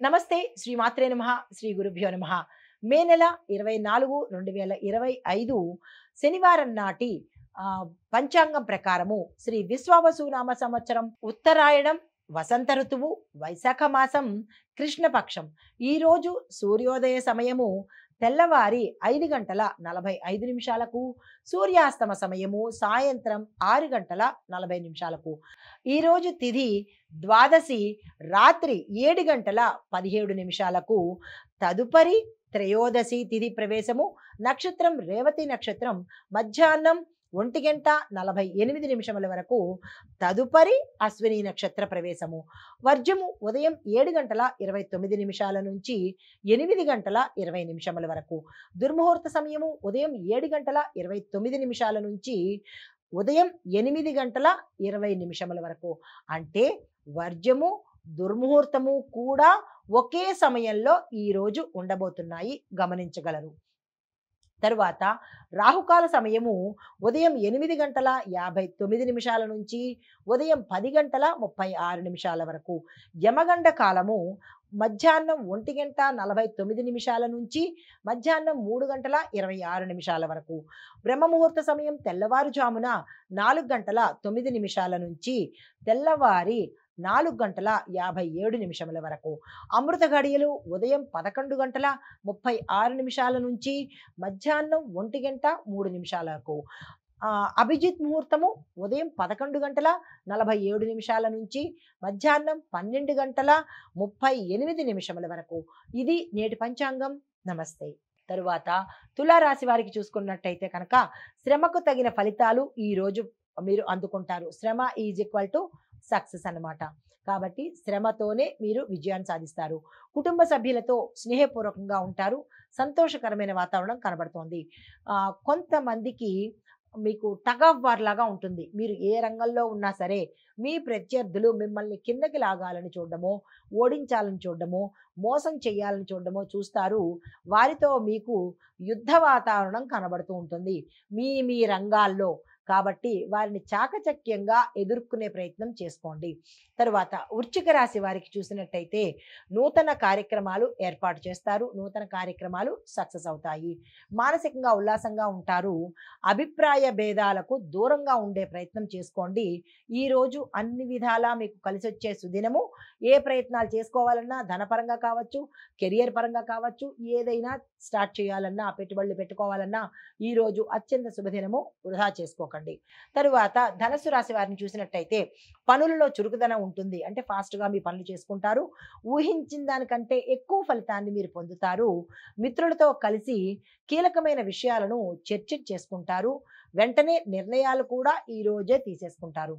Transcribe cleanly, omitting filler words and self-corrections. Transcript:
నమస్తే శ్రీ మాత్రే నమః శ్రీ గురుభ్యో నమః. మే నెల 24 2025 శనివారం నాటి పంచాంగం ప్రకారము శ్రీ విశ్వావసు నామ సంవత్సరం ఉత్తరాయణం వసంత ఋతువు వైశాఖ మాసం కృష్ణపక్షం. ఈరోజు సూర్యోదయ సమయము తెల్లవారి 5:45 సూర్యాస్తమ సమయము సాయంత్రం 6:40. ఈరోజు తిథి ద్వాదశి రాత్రి 7:17. తదుపరి త్రయోదశి తిథి ప్రవేశము నక్షత్రం రేవతి నక్షత్రం మధ్యాహ్నం 1:48 వరకు. తదుపరి అశ్విని నక్షత్ర ప్రవేశము. వర్జము ఉదయం 7:29 నుంచి 8:20 వరకు. దుర్ముహూర్త సమయము ఉదయం 7:29 నుంచి ఉదయం 8:20 వరకు. అంటే వర్జము దుర్ముహూర్తము కూడా ఒకే సమయంలో ఈరోజు ఉండబోతున్నాయి, గమనించగలరు. తరువాత రాహుకాల సమయము ఉదయం 8:59 నుంచి ఉదయం 10:36 వరకు. యమగండ కాలము మధ్యాహ్నం 1:49 నుంచి మధ్యాహ్నం 3:26 వరకు. బ్రహ్మముహూర్త సమయం తెల్లవారుజామున 4:09 నుంచి తెల్లవారి 4:57 వరకు. అమృత ఘడియలు ఉదయం 11:36 నుంచి మధ్యాహ్నం 1:03 వరకు. అభిజిత్ ముహూర్తము ఉదయం 11:47 నుంచి మధ్యాహ్నం 12:38 వరకు. ఇది నేటి పంచాంగం. నమస్తే. తరువాత తులారాశి వారికి చూసుకున్నట్టయితే కనుక శ్రమకు తగిన ఫలితాలు ఈరోజు మీరు అందుకుంటారు. శ్రమ ఈజ్ ఈక్వల్ టు సక్సెస్ అన్నమాట. కాబట్టి శ్రమతోనే మీరు విజయాన్ని సాధిస్తారు. కుటుంబ సభ్యులతో స్నేహపూర్వకంగా ఉంటారు. సంతోషకరమైన వాతావరణం కనబడుతోంది. కొంతమందికి మీకు టగ్ ఆఫ్ వార్ లాగా ఉంటుంది. మీరు ఏ రంగంలో ఉన్నా సరే మీ ప్రత్యర్థులు మిమ్మల్ని కిందకి లాగాలని చూడడమో, ఓడించాలని చూడడమో, మోసం చేయాలని చూడడమో చూస్తారు. వారితో మీకు యుద్ధ వాతావరణం కనబడుతూ ఉంటుంది మీ రంగాల్లో. కాబట్టి వారిని చాకచక్యంగా ఎదుర్కొనే ప్రయత్నం చేసుకోండి. తరువాత వృశ్చిక రాశి వారికి చూసినట్టయితే నూతన కార్యక్రమాలు ఏర్పాటు చేస్తారు. నూతన కార్యక్రమాలు సక్సెస్ అవుతాయి. మానసికంగా ఉల్లాసంగా ఉంటారు. అభిప్రాయ భేదాలకు దూరంగా ఉండే ప్రయత్నం చేసుకోండి. ఈరోజు అన్ని విధాలా మీకు కలిసి వచ్చే సుదినము. ఏ ప్రయత్నాలు చేసుకోవాలన్నా ధనపరంగా కావచ్చు, కెరియర్ పరంగా కావచ్చు, ఏదైనా స్టార్ట్ చేయాలన్నా, పెట్టుబడులు పెట్టుకోవాలన్నా ఈరోజు అత్యంత శుభదినము. వృధా చేసుకోకండి. తరువాత ధనుసు రాశి వారిని చూసినట్టయితే పనులలో చురుకుదనం ఉంటుంది. అంటే ఫాస్ట్గా మీ పనులు చేసుకుంటారు. ఊహించిన దానికంటే ఎక్కువ ఫలితాన్ని మీరు పొందుతారు. మిత్రులతో కలిసి కీలకమైన విషయాలను చర్చ చేసుకుంటారు. వెంటనే నిర్ణయాలు కూడా ఈ రోజే తీసేసుకుంటారు.